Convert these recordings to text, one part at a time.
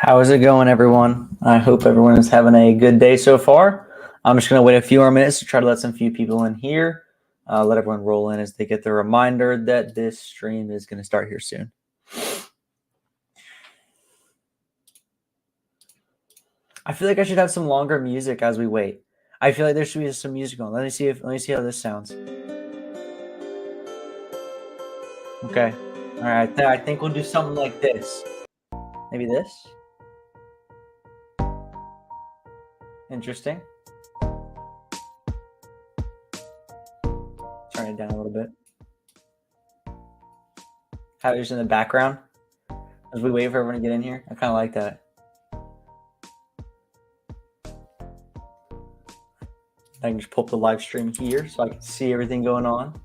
How is it going, everyone? I hope everyone is having a good day so far. I'm just going to wait a few more minutes to try to let some few people in here. Let everyone roll in as they get the reminder that this stream is going to start here soon. I feel like I should have some longer music as we wait. I feel like there should be some music on. Let me see how this sounds. Okay. All right. I think we'll do something like this. Maybe this. Interesting. Turn it down a little bit. Have yours in the background as we wait for everyone to get in here. I kind of like that. I can just pull up the live stream here so I can see everything going on.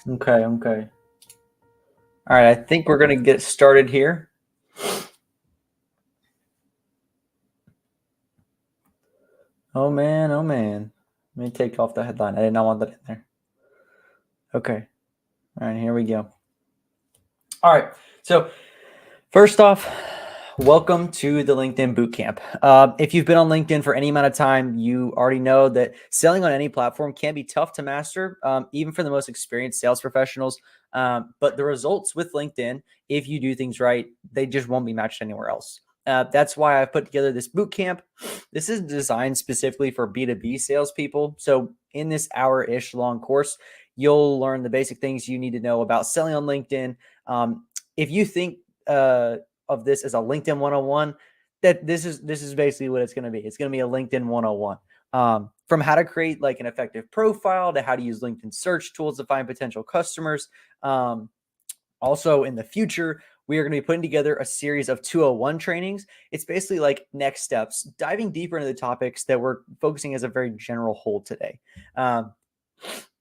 Okay. All right, I think we're going to get started here. Oh, man. Let me take off the headline. I did not want that in there. Okay. All right, here we go. All right, so first off, welcome to the LinkedIn Bootcamp. If you've been on LinkedIn for any amount of time, you already know that selling on any platform can be tough to master, even for the most experienced sales professionals. But the results with LinkedIn, if you do things right, they just won't be matched anywhere else. That's why I've put together this bootcamp. This is designed specifically for B2B salespeople. So in this hour-ish long course, you'll learn the basic things you need to know about selling on LinkedIn. If you think of this as a LinkedIn 101, that this is basically what it's going to be. It's going to be a LinkedIn 101. From how to create like an effective profile to how to use LinkedIn search tools to find potential customers. Also in the future, we are going to be putting together a series of 201 trainings. It's basically like next steps, diving deeper into the topics that we're focusing as a very general whole today.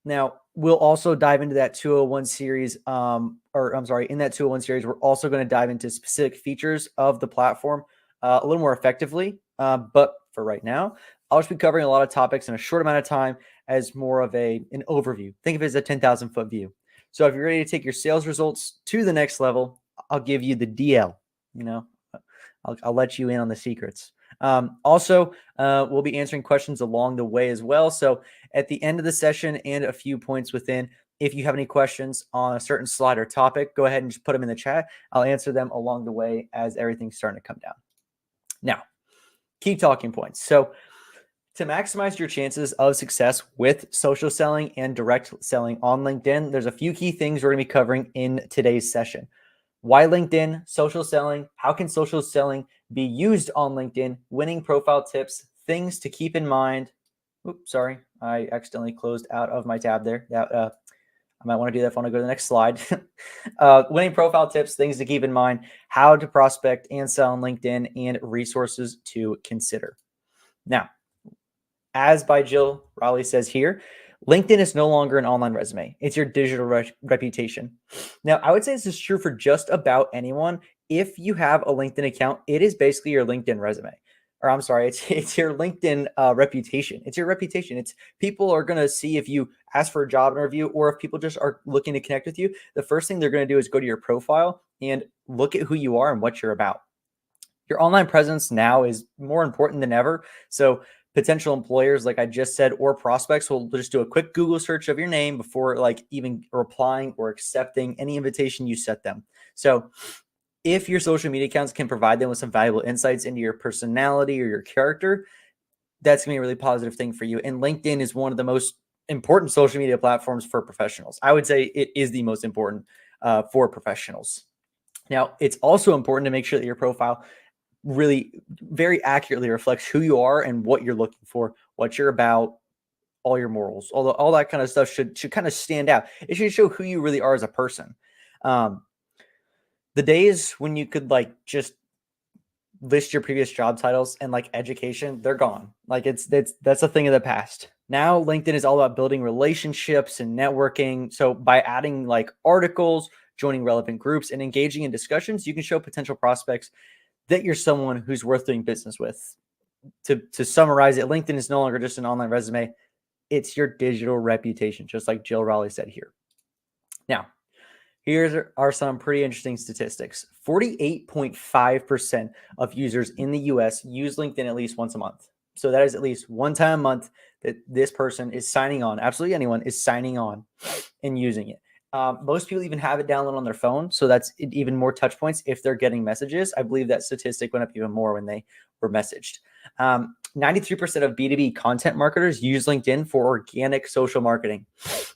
Now, we'll also dive into that 201 series, in that 201 series, we're also going to dive into specific features of the platform a little more effectively. But for right now, I'll just be covering a lot of topics in a short amount of time as more of an overview. Think of it as a 10,000 foot view. So if you're ready to take your sales results to the next level, I'll give you the DL. I'll let you in on the secrets. Also, we'll be answering questions along the way as well. So at the end of the session and a few points within, if you have any questions on a certain slide or topic, go ahead and just put them in the chat. I'll answer them along the way as everything's starting to come down. Now, key talking points. So to maximize your chances of success with social selling and direct selling on LinkedIn, there's a few key things we're going to be covering in today's session. Why LinkedIn, social selling, how can social selling be used on LinkedIn, winning profile tips, things to keep in mind. Oops, sorry, I accidentally closed out of my tab there. I might want to do that if I want to go to the next slide. Winning profile tips, things to keep in mind, how to prospect and sell on LinkedIn, and resources to consider. Now, as by Jill Raleigh says here, LinkedIn is no longer an online resume. It's your digital reputation. Now, I would say this is true for just about anyone. If you have a LinkedIn account, it is basically your LinkedIn resume. Or I'm sorry, it's your LinkedIn reputation. It's your reputation. It's people are going to see if you ask for a job interview or if people just are looking to connect with you. The first thing they're going to do is go to your profile and look at who you are and what you're about. Your online presence now is more important than ever. So potential employers, like I just said, or prospects will just do a quick Google search of your name before like even replying or accepting any invitation you set them. So if your social media accounts can provide them with some valuable insights into your personality or your character, that's going to be a really positive thing for you. And LinkedIn is one of the most important social media platforms for professionals. I would say it is the most important for professionals. Now, it's also important to make sure that your profile really very accurately reflects who you are and what you're looking for, what you're about, all your morals, all that kind of stuff should kind of stand out. It should show who you really are as a person. The days when you could like just list your previous job titles and like education, they're gone. Like that's a thing of the past. Now LinkedIn is all about building relationships and networking. So by adding like articles, joining relevant groups, and engaging in discussions, you can show potential prospects that you're someone who's worth doing business with. To summarize it, LinkedIn is no longer just an online resume. It's your digital reputation, just like Jill Raleigh said here. Now, here are some pretty interesting statistics. 48.5% of users in the US use LinkedIn at least once a month. So that is at least one time a month that this person is signing on. Absolutely anyone is signing on and using it. Most people even have it downloaded on their phone. So that's even more touch points if they're getting messages. I believe that statistic went up even more when they were messaged. 93% of B2B content marketers use LinkedIn for organic social marketing.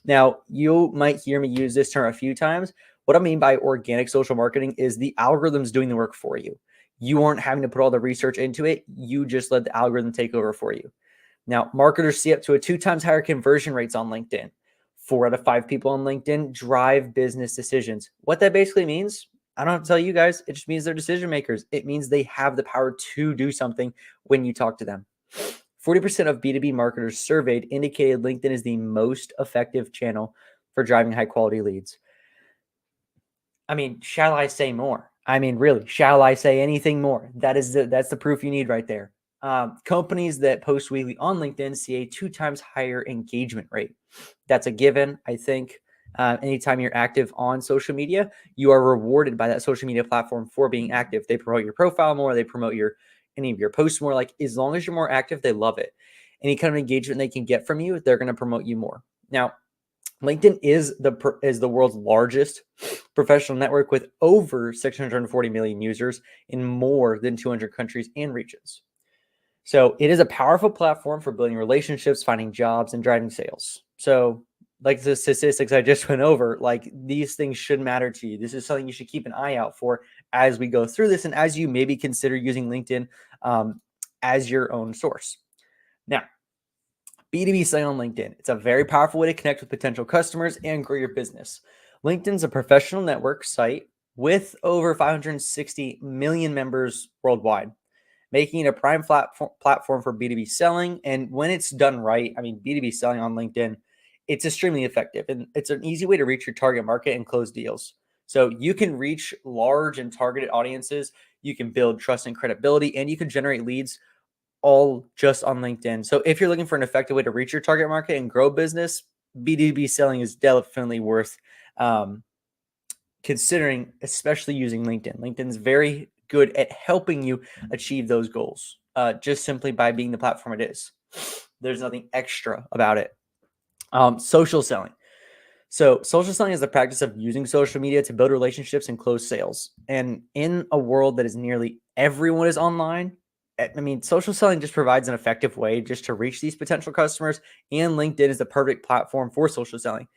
Now, you might hear me use this term a few times. What I mean by organic social marketing is the algorithm's doing the work for you. You aren't having to put all the research into it. You just let the algorithm take over for you. Now, marketers see up to a 2 times higher conversion rates on LinkedIn. 4 out of 5 people on LinkedIn drive business decisions. What that basically means, I don't have to tell you guys, it just means they're decision makers. It means they have the power to do something when you talk to them. 40% of B2B marketers surveyed indicated LinkedIn is the most effective channel for driving high quality leads. I mean, shall I say more? I mean, really, shall I say anything more? That's the proof you need right there. Companies that post weekly on LinkedIn see a 2 times higher engagement rate. That's a given. I think anytime you're active on social media, you are rewarded by that social media platform for being active. They promote your profile more. They promote any of your posts more. Like as long as you're more active, they love it. Any kind of engagement they can get from you, they're going to promote you more. Now, LinkedIn is the world's largest professional network with over 640 million users in more than 200 countries and regions. So it is a powerful platform for building relationships, finding jobs, and driving sales. So like the statistics I just went over, like these things should matter to you. This is something you should keep an eye out for as we go through this and as you maybe consider using LinkedIn as your own source. Now, B2B selling on LinkedIn. It's a very powerful way to connect with potential customers and grow your business. LinkedIn's a professional network site with over 560 million members worldwide, making it a prime platform for B2B selling. And when it's done right, I mean, B2B selling on LinkedIn, it's extremely effective. And it's an easy way to reach your target market and close deals. So you can reach large and targeted audiences. You can build trust and credibility, and you can generate leads all just on LinkedIn. So if you're looking for an effective way to reach your target market and grow business, B2B selling is definitely worth considering, especially using LinkedIn. LinkedIn's very good at helping you achieve those goals just simply by being the platform it is. There's nothing extra about it. Social selling. So social selling is the practice of using social media to build relationships and close sales. And in a world that is nearly everyone is online, I mean, social selling just provides an effective way just to reach these potential customers, and LinkedIn is the perfect platform for social selling.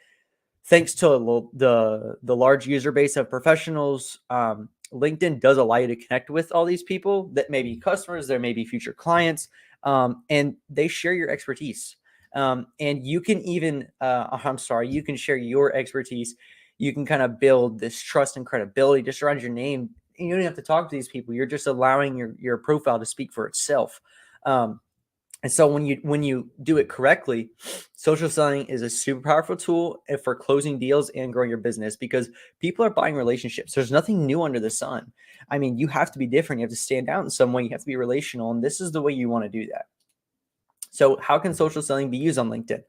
Thanks to the large user base of professionals, LinkedIn does allow you to connect with all these people that may be customers, there may be future clients, and they share your expertise. And you can even, you can share your expertise. You can kind of build this trust and credibility just around your name. You don't have to talk to these people. You're just allowing your profile to speak for itself. And so when you do it correctly, social selling is a super powerful tool for closing deals and growing your business because people are buying relationships. There's nothing new under the sun. I mean, you have to be different. You have to stand out in some way. You have to be relational. And this is the way you want to do that. So how can social selling be used on LinkedIn?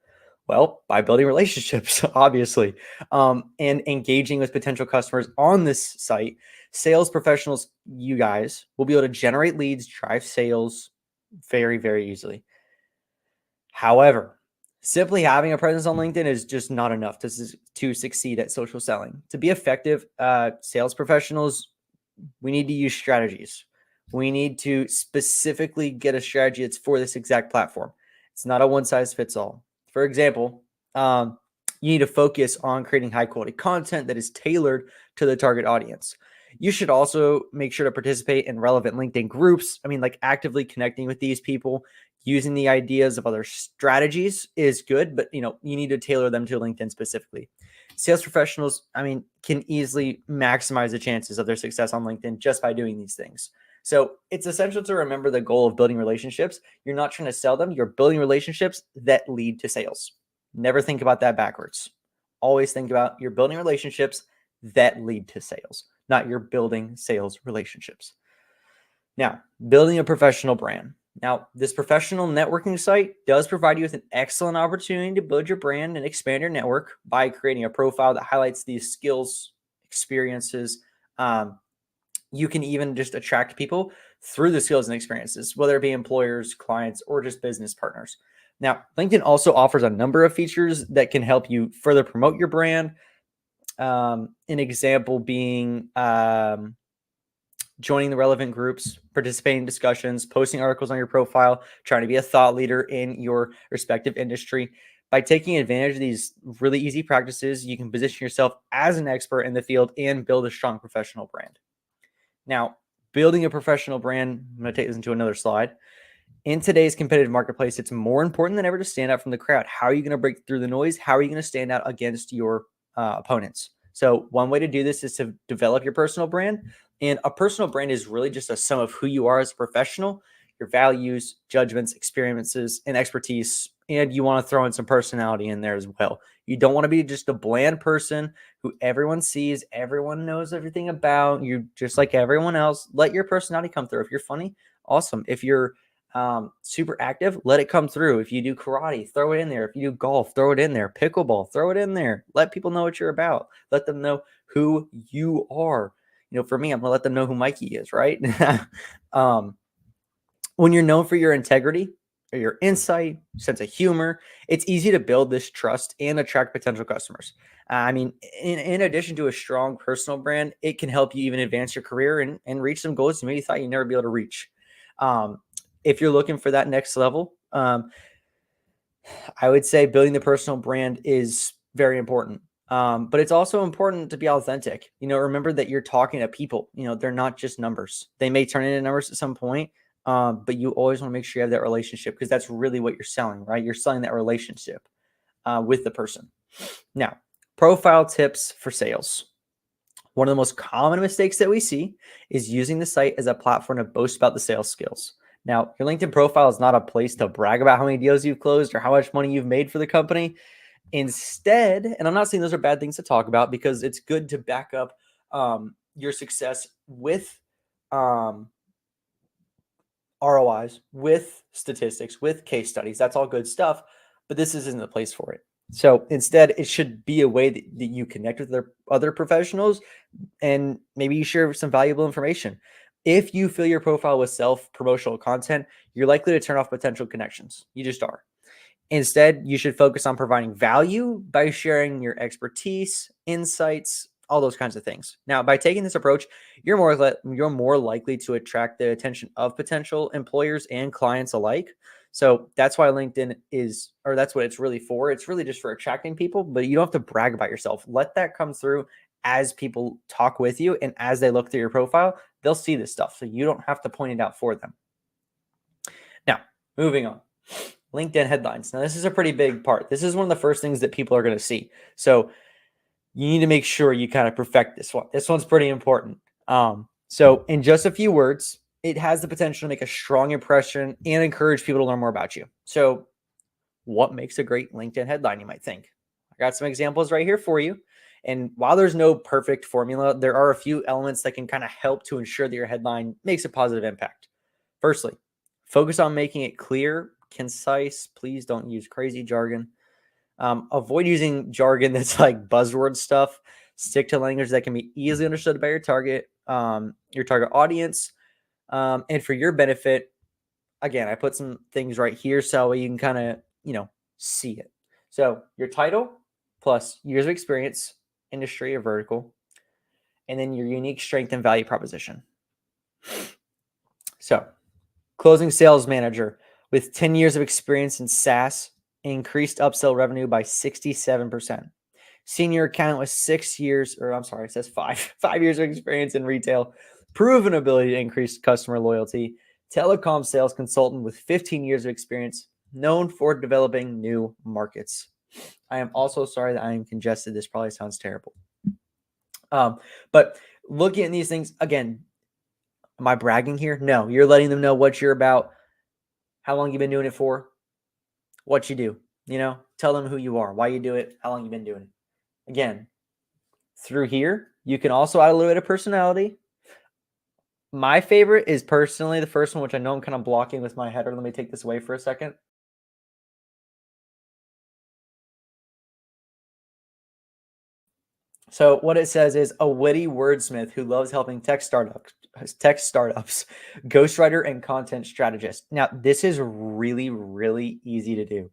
Well, by building relationships, obviously, and engaging with potential customers on this site. Sales professionals, you guys, will be able to generate leads, drive sales very, very easily. However, simply having a presence on LinkedIn is just not enough to succeed at social selling. To be effective, sales professionals, we need to use strategies. We need to specifically get a strategy that's for this exact platform. It's not a one size fits all. For example, you need to focus on creating high quality content that is tailored to the target audience. You should also make sure to participate in relevant LinkedIn groups. I mean, like actively connecting with these people, using the ideas of other strategies is good, but you need to tailor them to LinkedIn specifically. Sales professionals, I mean, can easily maximize the chances of their success on LinkedIn just by doing these things. So it's essential to remember the goal of building relationships. You're not trying to sell them. You're building relationships that lead to sales. Never think about that backwards. Always think about you're building relationships that lead to sales, not you're building sales relationships. Now, building a professional brand. Now, this professional networking site does provide you with an excellent opportunity to build your brand and expand your network by creating a profile that highlights these skills, experiences. You can even just attract people through the skills and experiences, whether it be employers, clients, or just business partners. Now, LinkedIn also offers a number of features that can help you further promote your brand. An example being joining the relevant groups, participating in discussions, posting articles on your profile, trying to be a thought leader in your respective industry. By taking advantage of these really easy practices, you can position yourself as an expert in the field and build a strong professional brand. Now, building a professional brand, I'm going to take this into another slide. In today's competitive marketplace, it's more important than ever to stand out from the crowd. How are you going to break through the noise? How are you going to stand out against your opponents? So one way to do this is to develop your personal brand. And a personal brand is really just a sum of who you are as a professional, your values, judgments, experiences, and expertise. And you want to throw in some personality in there as well. You don't want to be just a bland person who everyone sees, everyone knows everything about. You're just like everyone else. Let your personality come through. If you're funny, awesome. If you're super active, let it come through. If you do karate, throw it in there. If you do golf, throw it in there. Pickleball, throw it in there. Let people know what you're about. Let them know who you are. For me, I'm gonna let them know who Mikey is, right? When you're known for your integrity or your insight, sense of humor, it's easy to build this trust and attract potential customers. I mean, in addition to a strong personal brand, it can help you even advance your career and reach some goals you maybe thought you'd never be able to reach. If you're looking for that next level, I would say building the personal brand is very important. But it's also important to be authentic. Remember that you're talking to people. They're not just numbers. They may turn into numbers at some point, but you always want to make sure you have that relationship because that's really what you're selling, right? You're selling that relationship with the person. Now, profile tips for sales. One of the most common mistakes that we see is using the site as a platform to boast about the sales skills. Now, your LinkedIn profile is not a place to brag about how many deals you've closed or how much money you've made for the company. Instead, and I'm not saying those are bad things to talk about because it's good to back up your success with ROIs, with statistics, with case studies. That's all good stuff, but this isn't the place for it. So instead, it should be a way that you connect with other professionals and maybe you share some valuable information. If you fill your profile with self-promotional content, you're likely to turn off potential connections. You just are. Instead, you should focus on providing value by sharing your expertise, insights, all those kinds of things. Now, by taking this approach, you're more likely to attract the attention of potential employers and clients alike. So that's why LinkedIn that's what it's really for. It's really just for attracting people, but you don't have to brag about yourself. Let that come through as people talk with you and as they look through your profile, they'll see this stuff. So you don't have to point it out for them. Now, moving on. LinkedIn headlines. Now, this is a pretty big part. This is one of the first things that people are going to see. So you need to make sure you kind of perfect this one. This one's pretty important. So in just a few words, it has the potential to make a strong impression and encourage people to learn more about you. So what makes a great LinkedIn headline, you might think? I got some examples right here for you. And while there's no perfect formula, there are a few elements that can kind of help to ensure that your headline makes a positive impact. Firstly, focus on making it clear, concise. Please don't use crazy jargon. Avoid using jargon that's like buzzword stuff. Stick to language that can be easily understood by your target audience. And for your benefit, again, I put some things right here so you can kind of, see it. So your title plus years of experience, industry or vertical, and then your unique strength and value proposition. So closing sales manager with 10 years of experience in SaaS increased upsell revenue by 67%. senior accountant with 6 years, or I'm sorry, it says 5 years of experience in retail, proven ability to increase customer loyalty, telecom sales consultant with 15 years of experience, known for developing new markets. I am also sorry that I am congested. This probably sounds terrible. But looking at these things, again, am I bragging here? No, you're letting them know what you're about, how long you've been doing it for, what you do. Tell them who you are, why you do it, how long you've been doing it. Again, through here, you can also add a little bit of personality. My favorite is personally the first one, which I know I'm kind of blocking with my header. Let me take this away for a second. So what it says is a witty wordsmith who loves helping tech startups, ghostwriter, and content strategist. Now, this is really, really easy to do.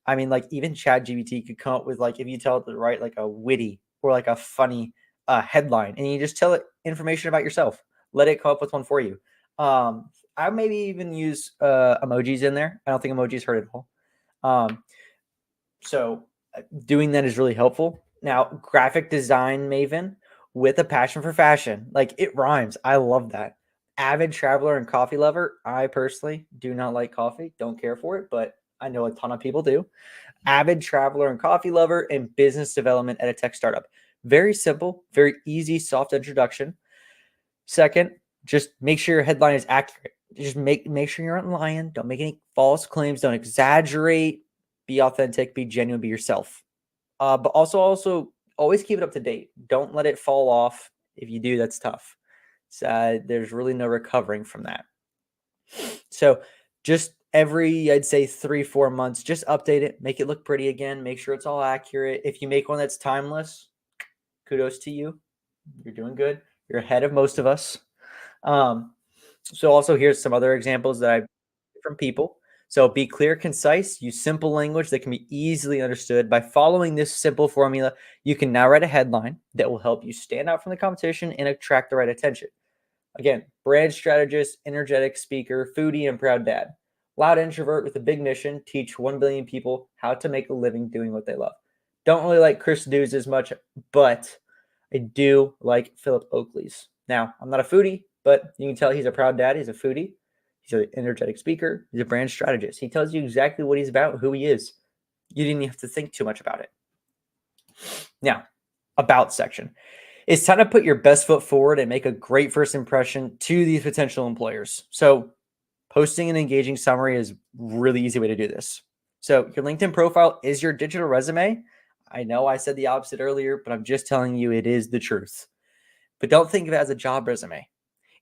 I mean, like even ChatGPT could come up with if you tell it to write like a witty or like a funny headline, and you just tell it information about yourself. Let it come up with one for you. I maybe even use emojis in there. I don't think emojis hurt at all. So doing that is really helpful. Now, graphic design maven with a passion for fashion. It rhymes. I love that. Avid traveler and coffee lover. I personally do not like coffee. Don't care for it, but I know a ton of people do. Avid traveler and coffee lover and business development at a tech startup. Very simple, very easy, soft introduction. Second, just make sure your headline is accurate. Just make sure you're not lying. Don't make any false claims. Don't exaggerate. Be authentic. Be genuine. Be yourself. But also always keep it up to date. Don't let it fall off. If you do, that's tough. So, there's really no recovering from that. So just every, I'd say 3-4 months, just update it, make it look pretty again, make sure it's all accurate. If you make one that's timeless, kudos to you. You're doing good. You're ahead of most of us. So also here's some other examples that I've from people. So be clear, concise, use simple language that can be easily understood. By following this simple formula, you can now write a headline that will help you stand out from the competition and attract the right attention. Again, brand strategist, energetic speaker, foodie, and proud dad. Loud introvert with a big mission, teach 1 billion people how to make a living doing what they love. Don't really like Chris Dews as much, but I do like Philip Oakley's. Now, I'm not a foodie, but you can tell he's a proud dad. He's a foodie. He's an energetic speaker. He's a brand strategist. He tells you exactly what he's about, who he is. You didn't even have to think too much about it. Now, about section. It's time to put your best foot forward and make a great first impression to these potential employers. So posting an engaging summary is a really easy way to do this. So your LinkedIn profile is your digital resume. I know I said the opposite earlier, but I'm just telling you it is the truth. But don't think of it as a job resume.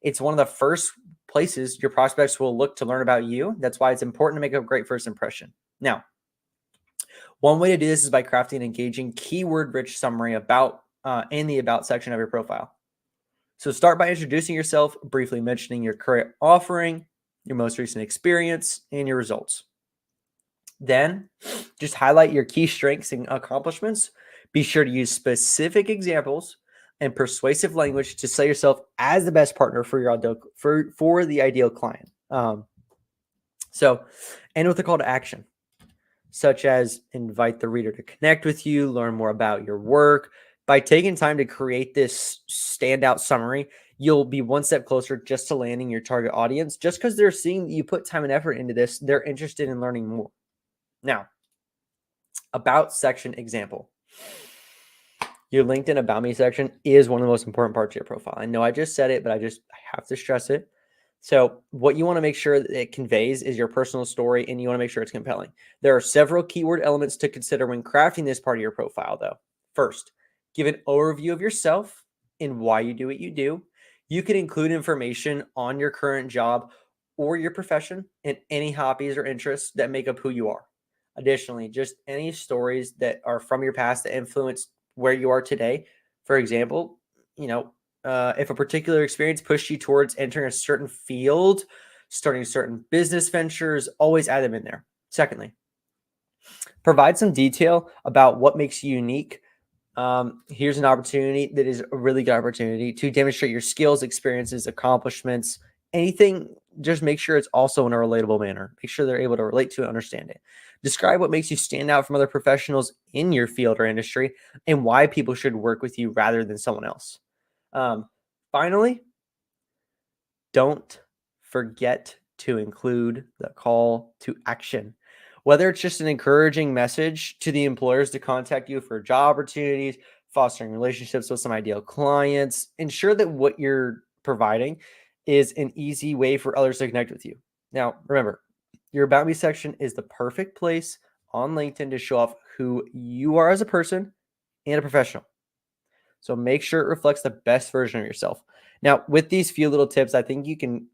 It's one of the first places your prospects will look to learn about you. That's why it's important to make a great first impression. Now, one way to do this is by crafting an engaging, keyword-rich summary about in the About section of your profile. So start by introducing yourself, briefly mentioning your current offering, your most recent experience, and your results. Then just highlight your key strengths and accomplishments. Be sure to use specific examples and persuasive language to sell yourself as the best partner for your for the ideal client. So end with a call to action, such as invite the reader to connect with you, learn more about your work. By taking time to create this standout summary, you'll be one step closer just to landing your target audience. Just because they're seeing that you put time and effort into this, they're interested in learning more. Now, about section example. Your LinkedIn About Me section is one of the most important parts of your profile. I know I just said it, but I have to stress it. So what you want to make sure that it conveys is your personal story, and you want to make sure it's compelling. There are several keyword elements to consider when crafting this part of your profile, though. First, give an overview of yourself and why you do what you do. You can include information on your current job or your profession and any hobbies or interests that make up who you are. Additionally, just any stories that are from your past that influence where you are today. For example, if a particular experience pushed you towards entering a certain field, starting certain business ventures, always add them in there. Secondly, provide some detail about what makes you unique. Here's an opportunity that is a really good opportunity to demonstrate your skills, experiences, accomplishments, anything. Just make sure it's also in a relatable manner. Make sure they're able to relate to it, understand it. Describe what makes you stand out from other professionals in your field or industry and why people should work with you rather than someone else. Finally, don't forget to include the call to action. Whether it's just an encouraging message to the employers to contact you for job opportunities, fostering relationships with some ideal clients, ensure that what you're providing is an easy way for others to connect with you. Now, remember, your About Me section is the perfect place on LinkedIn to show off who you are as a person and a professional. So make sure it reflects the best version of yourself. Now, with these few little tips, I think you can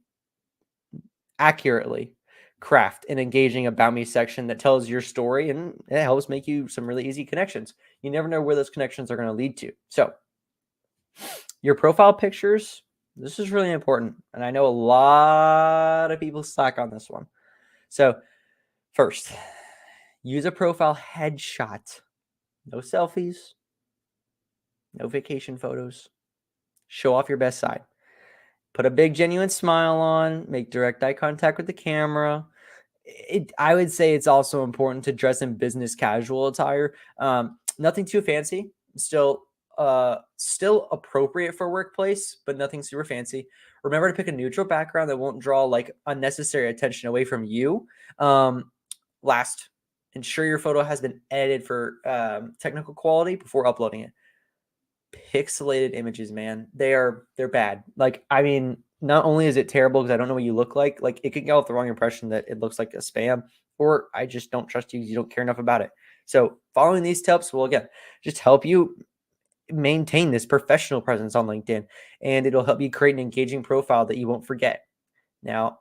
accurately craft an engaging About Me section that tells your story, and it helps make you some really easy connections. You never know where those connections are going to lead to. So your profile pictures, this is really important. And I know a lot of people slack on this one. So first, use a profile headshot. No selfies, no vacation photos. Show off your best side. Put a big genuine smile on, make direct eye contact with the camera. I would say it's also important to dress in business casual attire. Nothing too fancy, still appropriate for workplace, but nothing super fancy. Remember to pick a neutral background that won't draw like unnecessary attention away from you. Last, ensure your photo has been edited for technical quality before uploading it. Pixelated images, man, they're bad. Like, I mean, not only is it terrible because I don't know what you look like it can get off the wrong impression that it looks like a spam, or I just don't trust you because you don't care enough about it. So following these tips will, again, just help you maintain this professional presence on LinkedIn, and it'll help you create an engaging profile that you won't forget. Now,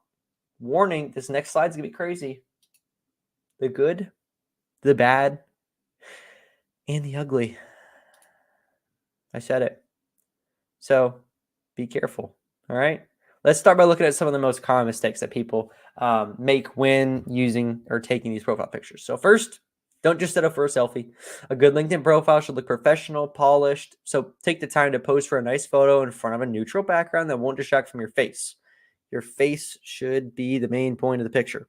warning, this next slide is going to be crazy. The good, the bad, and the ugly. I said it. So be careful. All right. Let's start by looking at some of the most common mistakes that people make when using or taking these profile pictures. So first, don't just set up for a selfie. A good LinkedIn profile should look professional, polished. So take the time to pose for a nice photo in front of a neutral background that won't distract from your face. Your face should be the main point of the picture.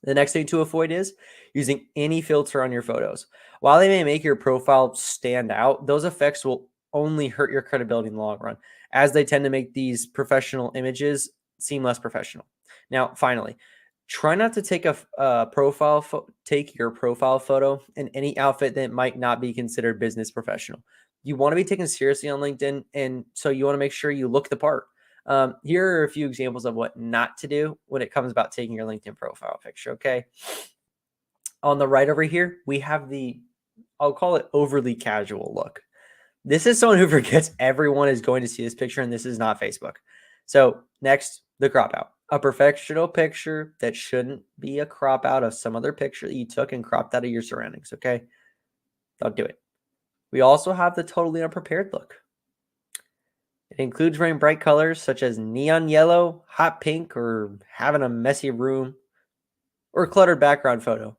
The next thing to avoid is using any filter on your photos. While they may make your profile stand out, those effects will only hurt your credibility in the long run, as they tend to make these professional images seem less professional. Now, finally, try not to take take your profile photo in any outfit that might not be considered business professional. You want to be taken seriously on LinkedIn, and so you want to make sure you look the part. Here are a few examples of what not to do when it comes about taking your LinkedIn profile picture, okay? On the right over here, we have I'll call it overly casual look. This is someone who forgets everyone is going to see this picture, and this is not Facebook. So next, the crop out. A professional picture that shouldn't be a crop out of some other picture that you took and cropped out of your surroundings, okay? Don't do it. We also have the totally unprepared look. It includes wearing bright colors such as neon yellow, hot pink, or having a messy room, or a cluttered background photo.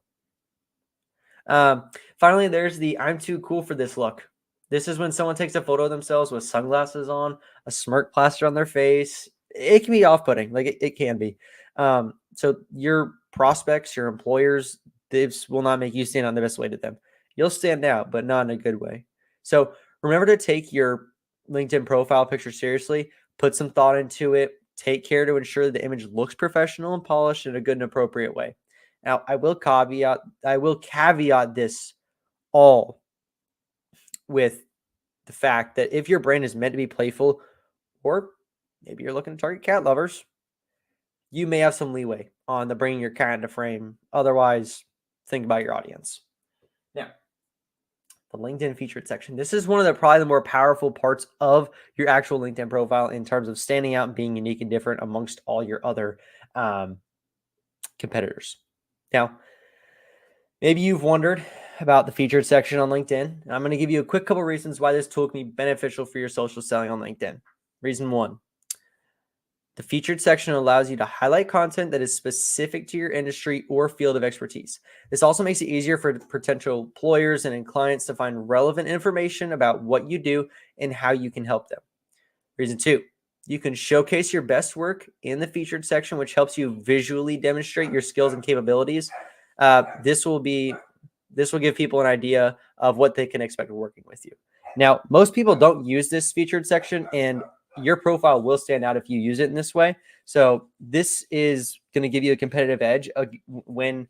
Finally, there's the I'm too cool for this look. This is when someone takes a photo of themselves with sunglasses on, a smirk plastered on their face. It can be off-putting, like it can be. So your prospects, your employers, this will not make you stand out the best way to them. You'll stand out, but not in a good way. So remember to take your LinkedIn profile picture seriously, put some thought into it, take care to ensure that the image looks professional and polished in a good and appropriate way. Now, I will caveat this all with the fact that if your brand is meant to be playful, or maybe you're looking to target cat lovers, you may have some leeway on the bringing your cat into frame. Otherwise, think about your audience. Now, the LinkedIn featured section. This is one of probably the more powerful parts of your actual LinkedIn profile in terms of standing out and being unique and different amongst all your other competitors. Now, maybe you've wondered about the featured section on LinkedIn. I'm going to give you a quick couple reasons why this tool can be beneficial for your social selling on LinkedIn. Reason one, the featured section allows you to highlight content that is specific to your industry or field of expertise. This also makes it easier for potential employers and clients to find relevant information about what you do and how you can help them. Reason two, you can showcase your best work in the featured section, which helps you visually demonstrate your skills and capabilities. this will give people an idea of what they can expect working with you. Now, most people don't use this featured section, and your profile will stand out if you use it in this way. So this is going to give you a competitive edge when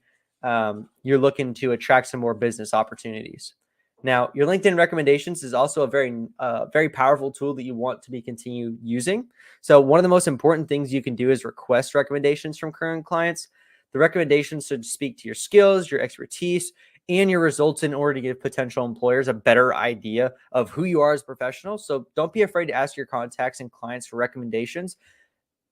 you're looking to attract some more business opportunities. Now, your LinkedIn recommendations is also a very powerful tool that you want to be continue using. So one of the most important things you can do is request recommendations from current clients. The recommendations should speak to your skills, your expertise, and your results in order to give potential employers a better idea of who you are as a professional. So don't be afraid to ask your contacts and clients for recommendations,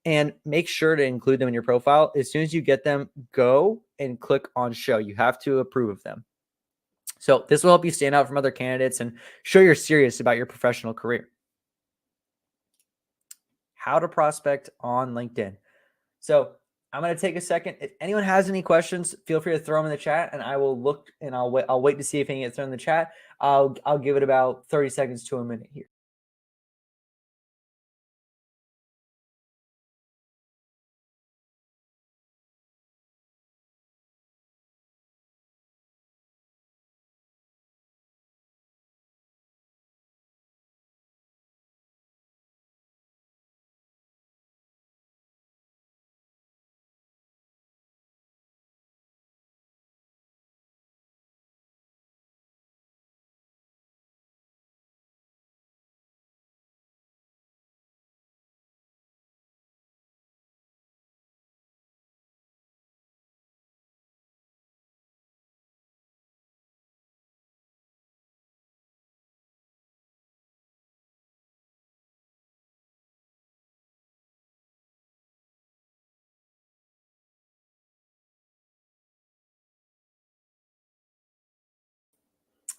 and make sure to include them in your profile. As soon as you get them, go and click on show. You have to approve of them. So this will help you stand out from other candidates and show you're serious about your professional career. How to prospect on LinkedIn. So I'm going to take a second. If anyone has any questions, feel free to throw them in the chat, and I will look and I'll wait to see if any get thrown in the chat. I'll give it about 30 seconds to a minute here.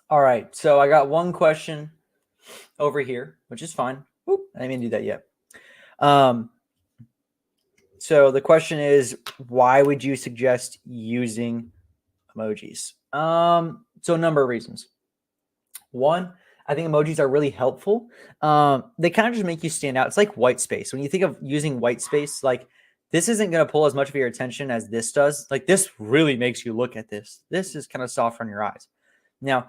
All right, so I got one question over here, which is fine. Oop, I didn't even do that yet. So the question is, why would you suggest using emojis? So a number of reasons. One, I think emojis are really helpful. They kind of just make you stand out. It's like white space. When you think of using white space, like this isn't going to pull as much of your attention as this does. Like this really makes you look at this. This is kind of soft on your eyes. Now,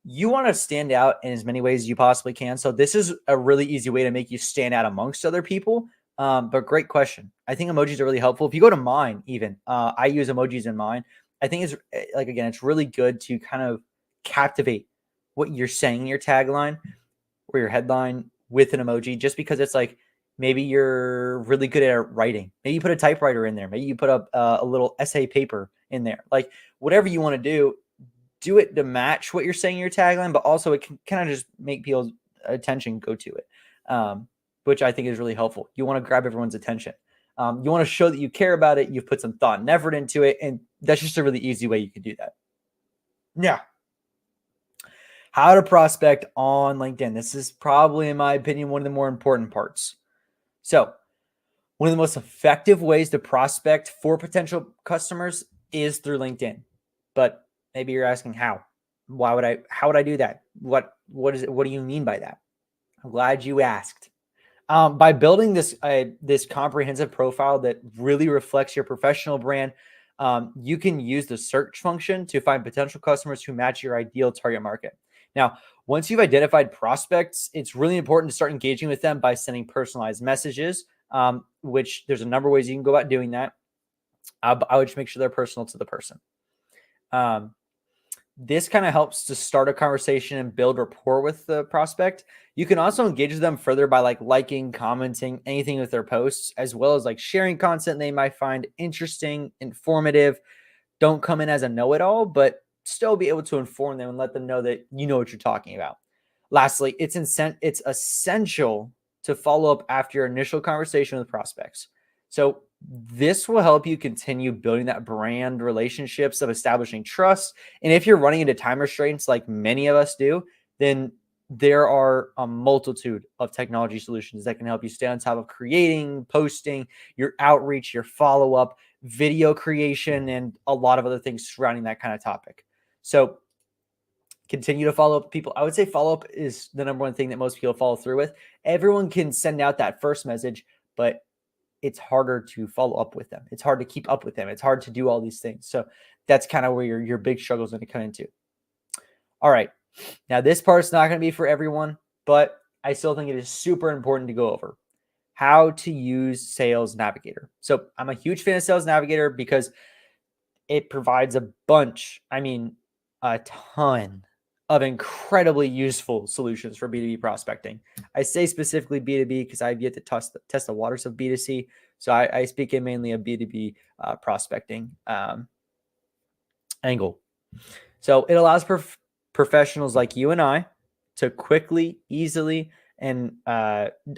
you want to stand out in as many ways as you possibly can. So this is a really easy way to make you stand out amongst other people. But great question. I think emojis are really helpful. If you go to mine, even I use emojis in mine. I think it's like, again, it's really good to kind of captivate what you're saying in your tagline or your headline with an emoji, just because it's like, maybe you're really good at writing. Maybe you put a typewriter in there. Maybe you put a little essay paper in there. Like whatever you want to do it to match what you're saying in your tagline, but also it can kind of just make people's attention go to it, which I think is really helpful. You want to grab everyone's attention. You want to show that you care about it. You've put some thought and effort into it. And that's just a really easy way you can do that. Yeah. How to prospect on LinkedIn. This is probably, in my opinion, one of the more important parts. So one of the most effective ways to prospect for potential customers is through LinkedIn. But maybe you're asking how? How would I do that? What is it? What do you mean by that? I'm glad you asked. By building this comprehensive profile that really reflects your professional brand, you can use the search function to find potential customers who match your ideal target market. Now, once you've identified prospects, it's really important to start engaging with them by sending personalized messages, which there's a number of ways you can go about doing that. I would just make sure they're personal to the person. This kind of helps to start a conversation and build rapport with the prospect. You can also engage with them further by liking, commenting, anything with their posts, as well as sharing content they might find interesting, informative. Don't come in as a know-it-all, but still be able to inform them and let them know that you know what you're talking about. Lastly, it's essential to follow up after your initial conversation with prospects. So this will help you continue building that brand relationships of establishing trust. And if you're running into time restraints like many of us do, then there are a multitude of technology solutions that can help you stay on top of creating, posting, your outreach, your follow-up, video creation, and a lot of other things surrounding that kind of topic. So continue to follow up with people. I would say follow up is the number one thing that most people follow through with. Everyone can send out that first message, but it's harder to follow up with them. It's hard to keep up with them. It's hard to do all these things. So that's kind of where your big struggle is going to come into. All right. Now, this part's not going to be for everyone, but I still think it is super important to go over how to use Sales Navigator. So I'm a huge fan of Sales Navigator because it provides a ton of incredibly useful solutions for B2B prospecting. I say specifically B2B because I've yet to test the waters of B2C. So I speak in mainly a B2B prospecting angle. So it allows professionals like you and I to quickly, easily, and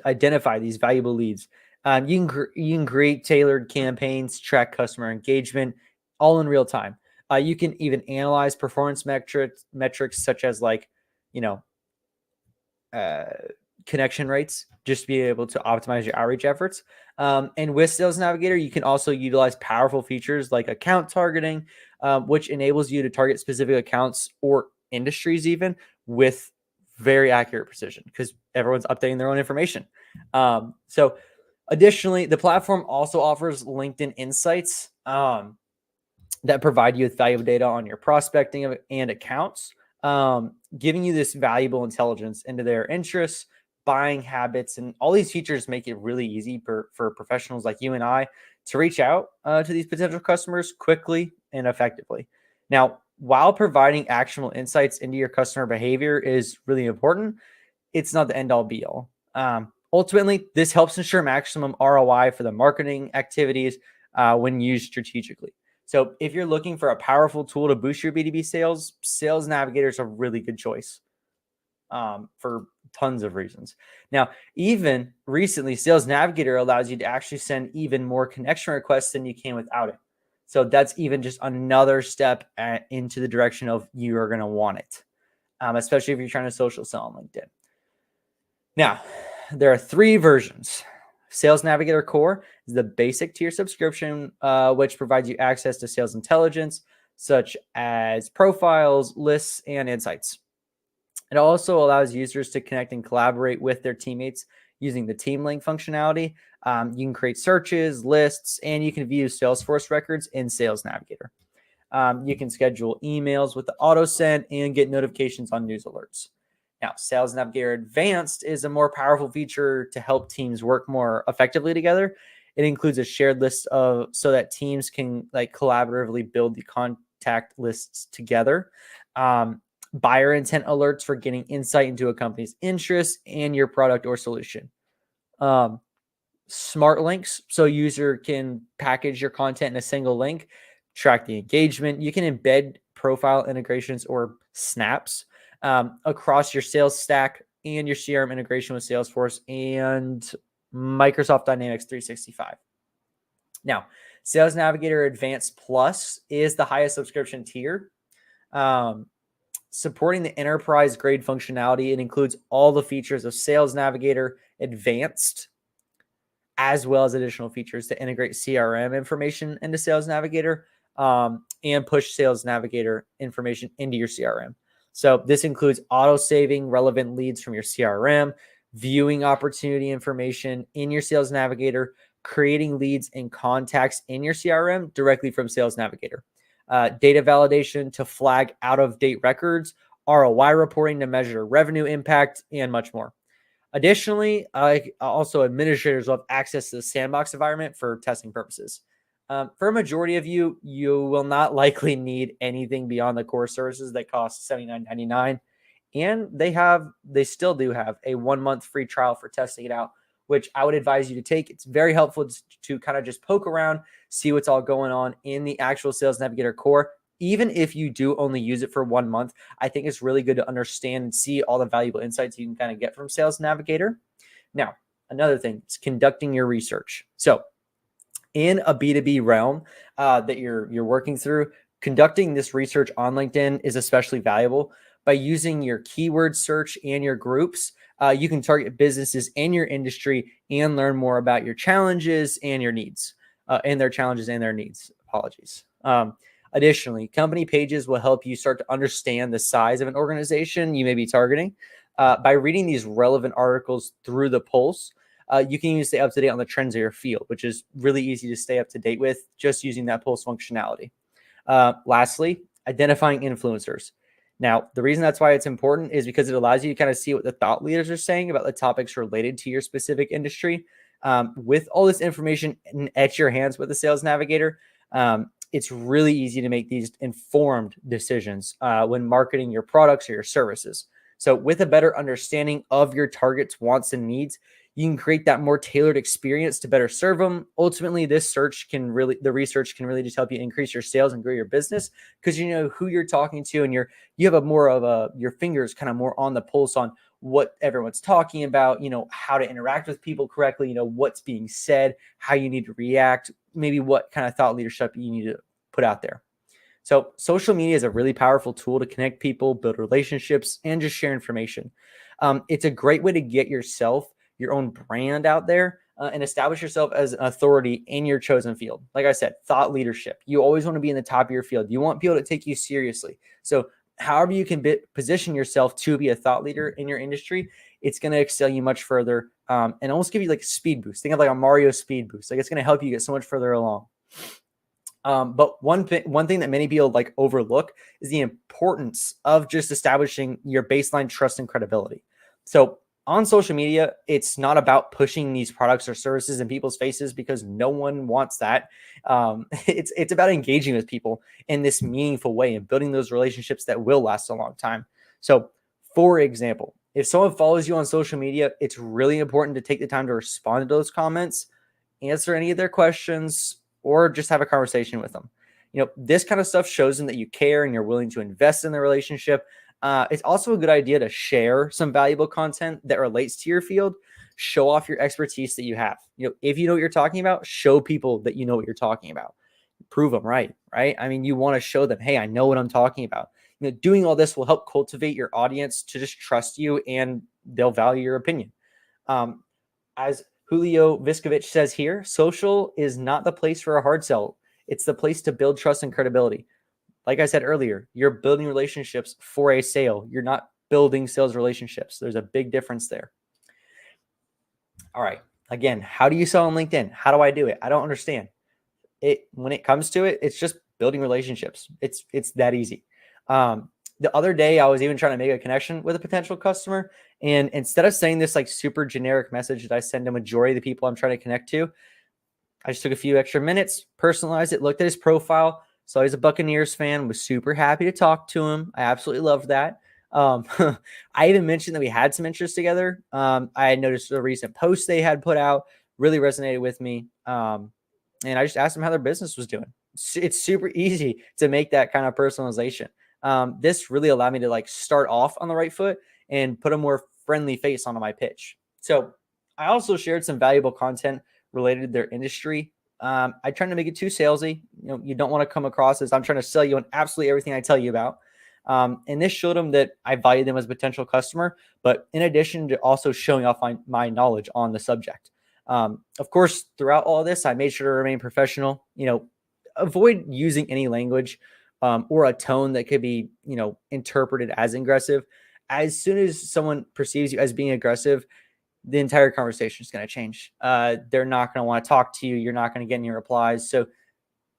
identify these valuable leads. You can create tailored campaigns, track customer engagement, all in real time. You can even analyze performance metrics such as connection rates, just to be able to optimize your outreach efforts. And with Sales Navigator, you can also utilize powerful features like account targeting, which enables you to target specific accounts or industries even with very accurate precision because everyone's updating their own information. So additionally, the platform also offers LinkedIn Insights that provide you with valuable data on your prospecting and accounts, giving you this valuable intelligence into their interests, buying habits, and all these features make it really easy for professionals like you and I to reach out to these potential customers quickly and effectively. Now, while providing actionable insights into your customer behavior is really important, it's not the end all be all. Ultimately, this helps ensure maximum ROI for the marketing activities when used strategically. So if you're looking for a powerful tool to boost your B2B sales, Sales Navigator is a really good choice for tons of reasons. Now, even recently, Sales Navigator allows you to actually send even more connection requests than you can without it. So that's even just another step into the direction of you are going to want it, especially if you're trying to social sell on LinkedIn. Now, there are 3 versions. Sales Navigator Core is the basic tier subscription, which provides you access to sales intelligence, such as profiles, lists, and insights. It also allows users to connect and collaborate with their teammates using the team link functionality. You can create searches, lists, and you can view Salesforce records in Sales Navigator. You can schedule emails with the auto send and get notifications on news alerts. Now, Sales Navigator Advanced is a more powerful feature to help teams work more effectively together. It includes a shared list so that teams can collaboratively build the contact lists together. Buyer intent alerts for getting insight into a company's interests and your product or solution. Smart links, so user can package your content in a single link, track the engagement. You can embed profile integrations or snaps across your sales stack and your CRM integration with Salesforce and Microsoft Dynamics 365. Now, Sales Navigator Advanced Plus is the highest subscription tier. Supporting the enterprise grade functionality, it includes all the features of Sales Navigator Advanced, as well as additional features to integrate CRM information into Sales Navigator and push Sales Navigator information into your CRM. So this includes auto-saving relevant leads from your CRM, viewing opportunity information in your Sales Navigator, creating leads and contacts in your CRM directly from Sales Navigator, data validation to flag out-of-date records, ROI reporting to measure revenue impact, and much more. Additionally, also administrators will have access to the sandbox environment for testing purposes. For a majority of you, you will not likely need anything beyond the core services that cost $79.99. And they still do have a 1-month free trial for testing it out, which I would advise you to take. It's very helpful to kind of just poke around, see what's all going on in the actual Sales Navigator core. Even if you do only use it for 1 month, I think it's really good to understand and see all the valuable insights you can kind of get from Sales Navigator. Now, another thing is conducting your research. So in a B2B realm that you're working through, conducting this research on LinkedIn is especially valuable. By using your keyword search and your groups, you can target businesses in your industry and learn more about your challenges and your needs, and their challenges and their needs. Apologies. Additionally, company pages will help you start to understand the size of an organization you may be targeting. By reading these relevant articles through the pulse, you can even stay up to date on the trends of your field, which is really easy to stay up to date with just using that pulse functionality. Lastly, identifying influencers. Now, the reason that's why it's important is because it allows you to kind of see what the thought leaders are saying about the topics related to your specific industry. With all this information at your hands with the sales navigator, it's really easy to make these informed decisions when marketing your products or your services. So with a better understanding of your target's wants and needs, you can create that more tailored experience to better serve them. Ultimately, the research can really just help you increase your sales and grow your business because you know who you're talking to and you have your fingers kind of more on the pulse on what everyone's talking about, how to interact with people correctly, what's being said, how you need to react, maybe what kind of thought leadership you need to put out there. So social media is a really powerful tool to connect people, build relationships, and just share information. It's a great way to get yourself, your own brand out there and establish yourself as an authority in your chosen field. Like I said, thought leadership. You always want to be in the top of your field. You want people to take you seriously. So however you can position yourself to be a thought leader in your industry, it's going to excel you much further and almost give you like a speed boost. Think of like a Mario speed boost. Like it's going to help you get so much further along. But one thing that many people like overlook is the importance of just establishing your baseline trust and credibility. So on social media, it's not about pushing these products or services in people's faces because no one wants that. It's about engaging with people in this meaningful way and building those relationships that will last a long time. So, for example, if someone follows you on social media, it's really important to take the time to respond to those comments, answer any of their questions, or just have a conversation with them. This kind of stuff shows them that you care and you're willing to invest in the relationship. It's also a good idea to share some valuable content that relates to your field. Show off your expertise that you have. If you know what you're talking about, show people that you know what you're talking about. Prove them right? I mean, you want to show them, hey, I know what I'm talking about. Doing all this will help cultivate your audience to just trust you and they'll value your opinion. As Julio Viscovich says here, social is not the place for a hard sell. It's the place to build trust and credibility. Like I said earlier, you're building relationships for a sale. You're not building sales relationships. There's a big difference there. All right. Again, how do you sell on LinkedIn? How do I do it? I don't understand it. When it comes to it, it's just building relationships. It's that easy. The other day, I was even trying to make a connection with a potential customer. And instead of saying this like super generic message that I send to majority of the people I'm trying to connect to, I just took a few extra minutes, personalized it, looked at his profile, saw he's a Buccaneers fan, was super happy to talk to him. I absolutely loved that. I even mentioned that we had some interest together. I had noticed a recent post they had put out, really resonated with me. And I just asked them how their business was doing. It's super easy to make that kind of personalization. This really allowed me to like start off on the right foot and put a more friendly face onto my pitch. So I also shared some valuable content related to their industry. I try to make it too salesy. You don't want to come across as I'm trying to sell you on absolutely everything I tell you about. And this showed them that I value them as a potential customer, but in addition to also showing off my knowledge on the subject. Of course, throughout all of this, I made sure to remain professional, avoid using any language or a tone that could be, interpreted as aggressive. As soon as someone perceives you as being aggressive, the entire conversation is going to change. They're not going to want to talk to you. You're not going to get any replies. So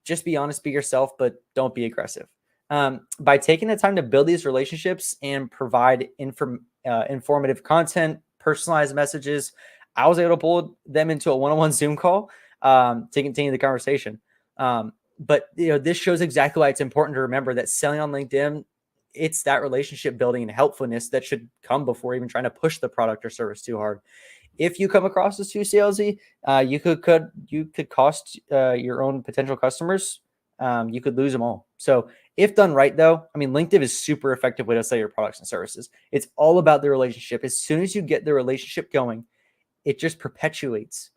just be honest, be yourself, but don't be aggressive. By taking the time to build these relationships and provide informative content, personalized messages, I was able to pull them into a one-on-one Zoom call to continue the conversation. But this shows exactly why it's important to remember that selling on LinkedIn, it's that relationship building and helpfulness that should come before even trying to push the product or service too hard. If you come across as too salesy, you could cost your own potential customers. You could lose them all. So if done right, though, I mean, LinkedIn is super effective way to sell your products and services. It's all about the relationship. As soon as you get the relationship going, it just perpetuates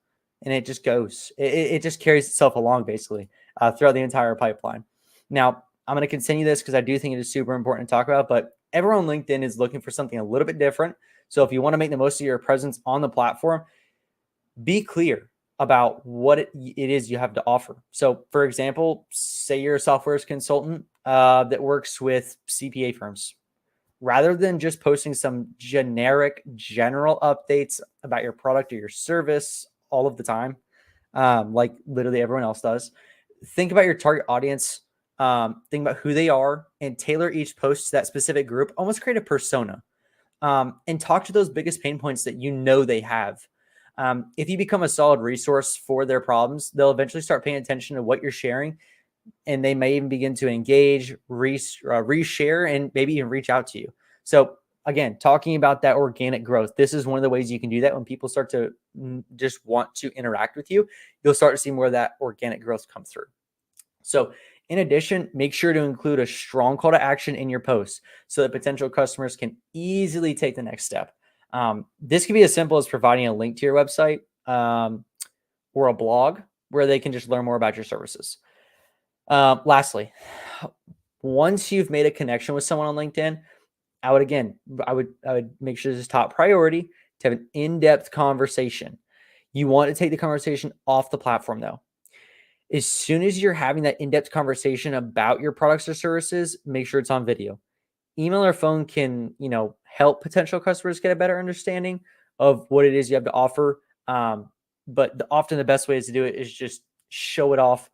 and it just goes. It just carries itself along basically throughout the entire pipeline. Now, I'm going to continue this because I do think it is super important to talk about, but everyone on LinkedIn is looking for something a little bit different. So if you want to make the most of your presence on the platform, be clear about what it is you have to offer. So for example, say you're a software consultant that works with CPA firms. rather than just posting some generic general updates about your product or your service all of the time, like literally everyone else does. Think about your target audience, think about who they are, and tailor each post to that specific group. Almost create a persona, and talk to those biggest pain points that you know they have. If you become a solid resource for their problems, they'll eventually start paying attention to what you're sharing, and they may even begin to engage, reshare, and maybe even reach out to you. So again, talking about that organic growth, this is one of the ways you can do that. When people start to just want to interact with you, you'll start to see more of that organic growth come through. So in addition, make sure to include a strong call to action in your posts so that potential customers can easily take the next step. This can be as simple as providing a link to your website, or a blog where they can just learn more about your services. Lastly, once you've made a connection with someone on LinkedIn, I would make sure this is top priority to have an in-depth conversation. You want to take the conversation off the platform though. As soon as you're having that in-depth conversation about your products or services, make sure it's on video. Email or phone can, help potential customers get a better understanding of what it is you have to offer. But often the best way to do it is just show it off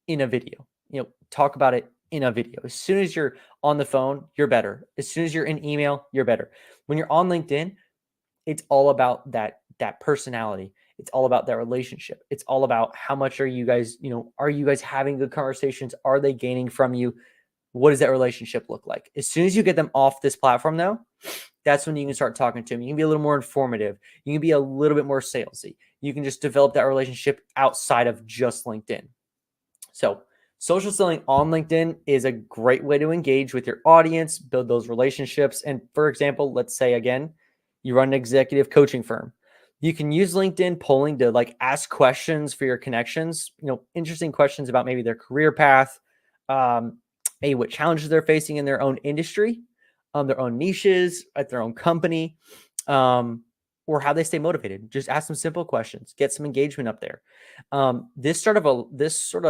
in a video. Talk about it in a video. As soon as you're on the phone, you're better. As soon as you're in email, you're better. When you're on LinkedIn, it's all about that personality. It's all about that relationship. It's all about how much are you guys having good conversations? Are they gaining from you? What does that relationship look like? As soon as you get them off this platform, though, that's when you can start talking to them. You can be a little more informative. You can be a little bit more salesy. You can just develop that relationship outside of just LinkedIn. So social selling on LinkedIn is a great way to engage with your audience, build those relationships. And for example, let's say again, you run an executive coaching firm. You can use LinkedIn polling to ask questions for your connections, interesting questions about maybe their career path, maybe what challenges they're facing in their own industry, their own niches, at their own company, or how they stay motivated. Just ask them simple questions, get some engagement up there. This sort of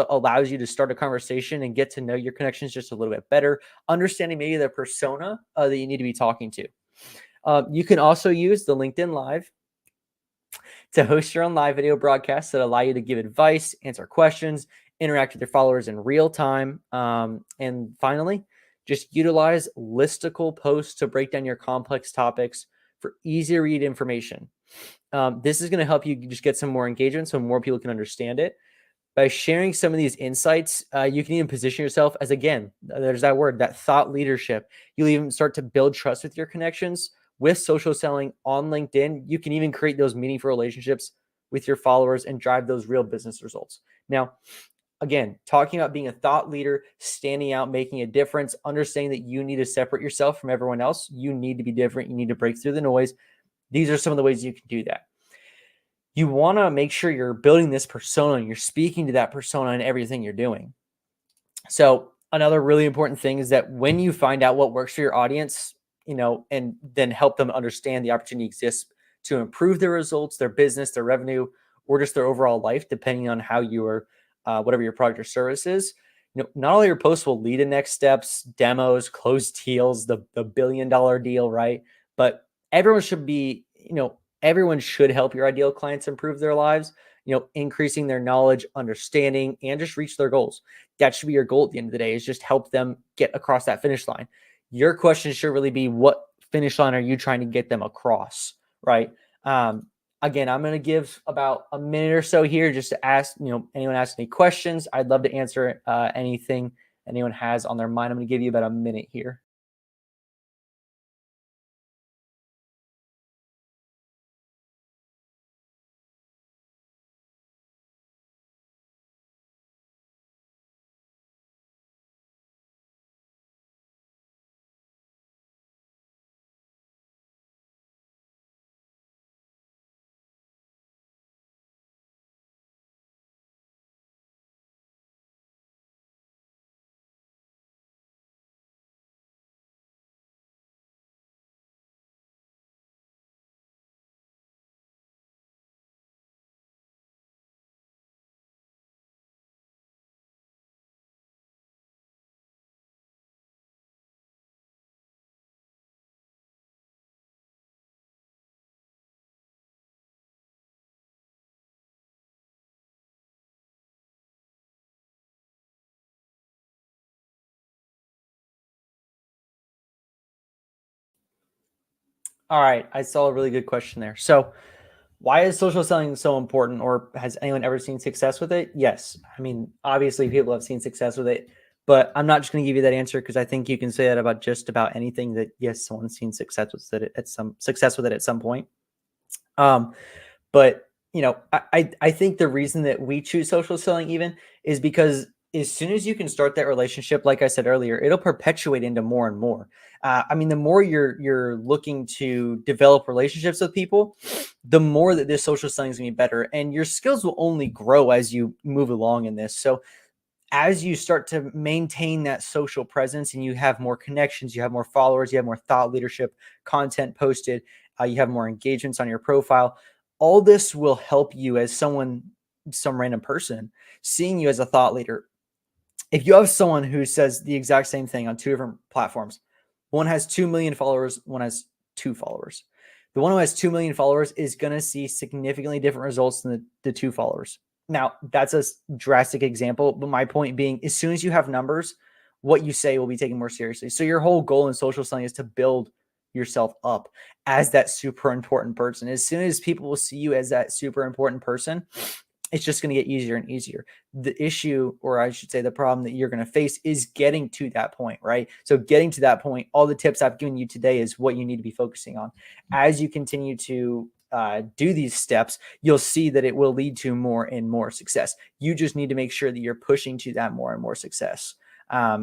allows you to start a conversation and get to know your connections just a little bit better, understanding maybe the persona that you need to be talking to. You can also use the LinkedIn Live to host your own live video broadcasts that allow you to give advice, answer questions, interact with your followers in real time. And finally, just utilize listicle posts to break down your complex topics for easy to read information. This is going to help you just get some more engagement so more people can understand it. By sharing some of these insights, you can even position yourself as, again, there's that word, that thought leadership. You'll even start to build trust with your connections. With social selling on LinkedIn, you can even create those meaningful relationships with your followers and drive those real business results. Now, again, talking about being a thought leader, standing out, making a difference, understanding that you need to separate yourself from everyone else. You need to be different. You need to break through the noise. These are some of the ways you can do that. You want to make sure you're building this persona and you're speaking to that persona in everything you're doing. So another really important thing is that when you find out what works for your audience, and then help them understand the opportunity exists to improve their results, their business, their revenue, or just their overall life, depending on how you are, whatever your product or service is. Not only your posts will lead to next steps, demos, closed deals, the $1 billion deal, right? But everyone should help your ideal clients improve their lives, increasing their knowledge, understanding, and just reach their goals. That should be your goal at the end of the day, is just help them get across that finish line. Your question should really be, what finish line are you trying to get them across, right? Again, I'm going to give about a minute or so here just to ask, anyone ask any questions. I'd love to answer anything anyone has on their mind. I'm going to give you about a minute here. All right. I saw a really good question there. So, why is social selling so important, or has anyone ever seen success with it? Yes. I mean, obviously, people have seen success with it, but I'm not just going to give you that answer because I think you can say that about just about anything that, yes, someone's seen success with it at some point. Um, But I think the reason that we choose social selling even is because as soon as you can start that relationship, like I said earlier, it'll perpetuate into more and more. I mean, the more you're looking to develop relationships with people, the more that this social selling is gonna be better, and your skills will only grow as you move along in this. So as you start to maintain that social presence and you have more connections, you have more followers, you have more thought leadership, content posted, you have more engagements on your profile, all this will help you as some random person seeing you as a thought leader. If you have someone who says the exact same thing on two different platforms, one has 2 million followers, one has 2 followers. The one who has 2 million followers is going to see significantly different results than the 2 followers. Now, that's a drastic example, but my point being, as soon as you have numbers, what you say will be taken more seriously. So your whole goal in social selling is to build yourself up as that super important person. As soon as people will see you as that super important person, it's just going to get easier and easier. The issue, or I should say the problem that you're going to face, is getting to that point, right? So getting to that point, all the tips I've given you today is what you need to be focusing on. As you continue to do these steps, you'll see that it will lead to more and more success. You just need to make sure that you're pushing to that more and more success. A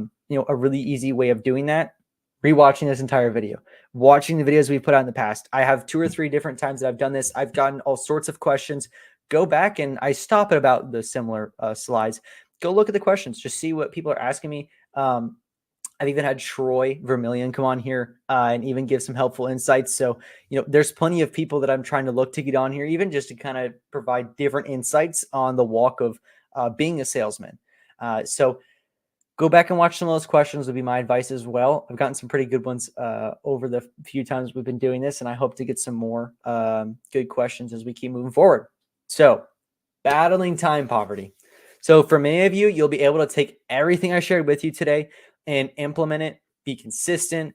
really easy way of doing that, rewatching this entire video, watching the videos we put out in the past. I have 2 or 3 different times that I've done this. I've gotten all sorts of questions. Go back and I stop at about the similar slides. Go look at the questions, just see what people are asking me. I've even had Troy Vermillion come on here and even give some helpful insights. So, there's plenty of people that I'm trying to look to get on here, even just to kind of provide different insights on the walk of being a salesman. So go back and watch some of those questions would be my advice as well. I've gotten some pretty good ones over the few times we've been doing this, and I hope to get some more good questions as we keep moving forward. So, battling time poverty. So for many of you, you'll be able to take everything I shared with you today and implement it, be consistent.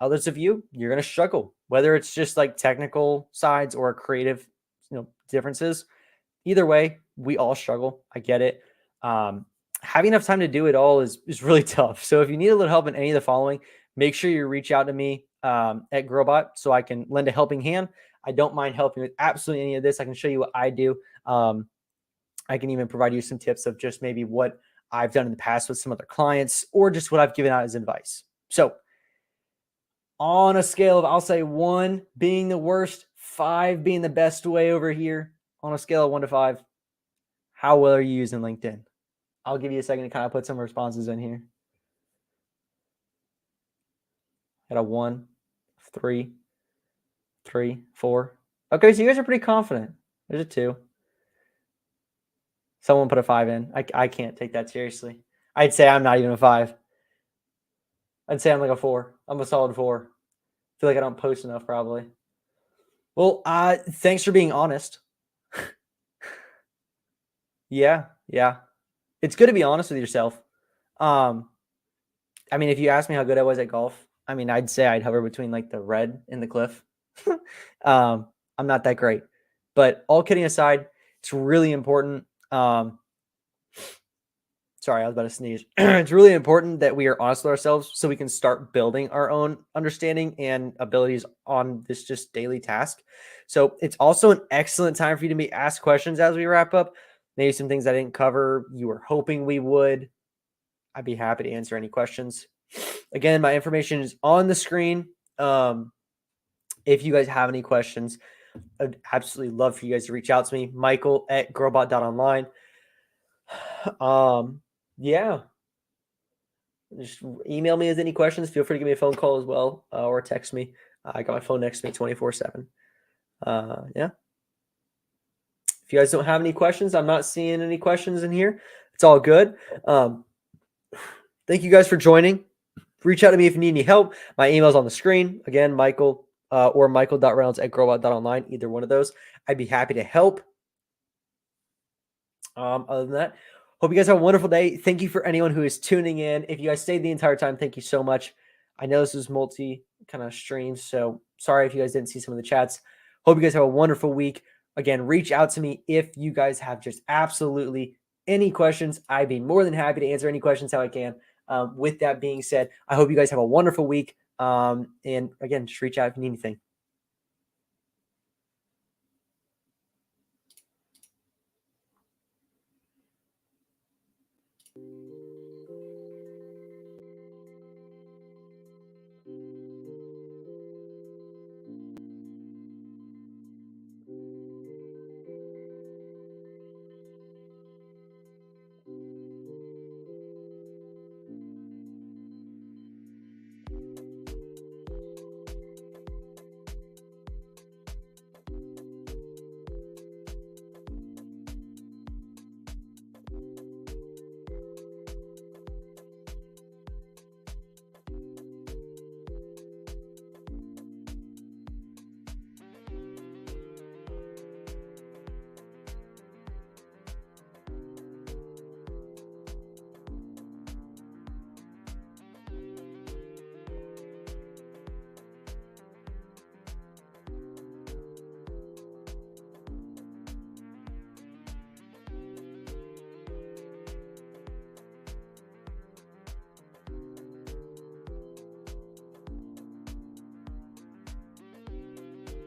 Others of you, you're going to struggle, whether it's just like technical sides or creative, differences. Either way, we all struggle. I get it. Having enough time to do it all is really tough. So if you need a little help in any of the following, make sure you reach out to me at Growbot so I can lend a helping hand. I don't mind helping with absolutely any of this. I can show you what I do. I can even provide you some tips of just maybe what I've done in the past with some other clients or just what I've given out as advice. So on a scale of, I'll say 1 being the worst, 5 being the best way over here, on a scale of 1 to 5, how well are you using LinkedIn? I'll give you a second to kind of put some responses in here. At a 1, 3, 3, 4. Okay, so you guys are pretty confident. There's a 2. Someone put a 5 in. I can't take that seriously. I'd say I'm not even a 5. I'd say I'm like a 4. I'm a solid 4. I feel like I don't post enough, probably. Well, thanks for being honest. Yeah. It's good to be honest with yourself. I mean, if you ask me how good I was at golf, I mean, I'd say I'd hover between like the red and the cliff. I'm not that great. But all kidding aside, it's really important. Sorry, I was about to sneeze. It's really important that we are honest with ourselves so we can start building our own understanding and abilities on this just daily task. So it's also an excellent time for you to be asked questions as we wrap up. Maybe some things I didn't cover you were hoping we would. I'd be happy to answer any questions. Again, my information is on the screen. If you guys have any questions, I'd absolutely love for you guys to reach out to me, Michael at growbot.online. Yeah. Just email me with any questions. Feel free to give me a phone call as well, or text me. I got my phone next to me 24/7. Yeah. If you guys don't have any questions, I'm not seeing any questions in here. It's all good. Thank you guys for joining. Reach out to me if you need any help. My email's on the screen. Again, Michael or michael.reynolds@growbot.online. Either one of those. I'd be happy to help. Other than that, hope you guys have a wonderful day. Thank you for anyone who is tuning in. If you guys stayed the entire time, thank you so much. I know this was kind of strange, so sorry if you guys didn't see some of the chats. Hope you guys have a wonderful week. Again, reach out to me if you guys have just absolutely any questions. I'd be more than happy to answer any questions how I can. With that being said, I hope you guys have a wonderful week. And again, just reach out if you need anything.